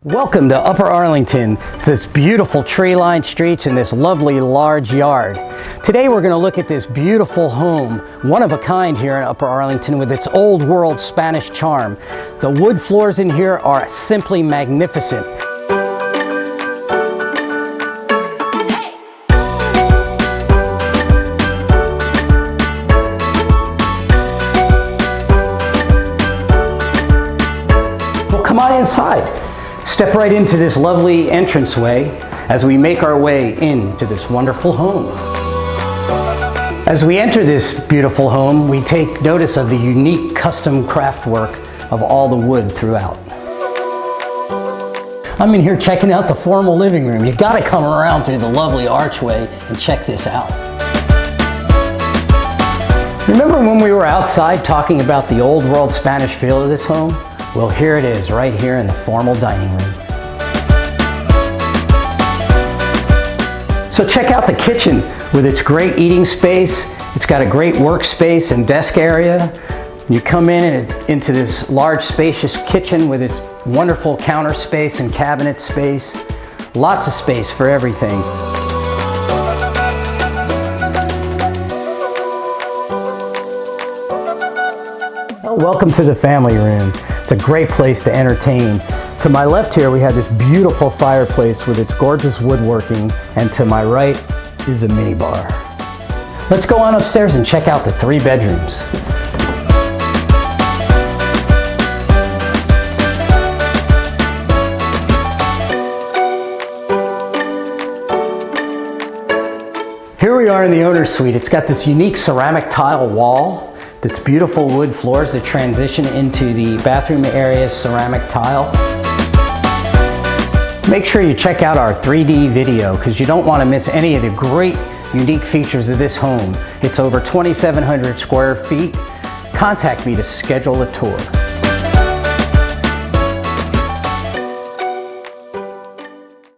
Welcome to Upper Arlington, this beautiful tree-lined streets and this lovely large yard. Today we're going to look at this beautiful home, one of a kind here in Upper Arlington with its old world Spanish charm. The wood floors in here are simply magnificent. Well, come on inside. Step right into this lovely entranceway as we make our way into this wonderful home. As we enter this beautiful home, we take notice of the unique custom craft work of all the wood throughout. I'm in here checking out the formal living room. You gotta come around through the lovely archway and check this out. Remember when we were outside talking about the old world Spanish feel of this home? Well, here it is, right here in the formal dining room. So check out the kitchen with its great eating space. It's got a great workspace and desk area. You come in and into this large spacious kitchen with its wonderful counter space and cabinet space. Lots of space for everything. Welcome to the family room. It's a great place to entertain. To my left here we have this beautiful fireplace with its gorgeous woodworking, and to my right is a mini bar. Let's go on upstairs and check out the 3 bedrooms. Here we are in the owner's suite. It's got this unique ceramic tile wall. That's beautiful wood floors that transition into the bathroom area's ceramic tile. Make sure you check out our 3D video because you don't want to miss any of the great unique features of this home. It's over 2,700 square feet. Contact me to schedule a tour.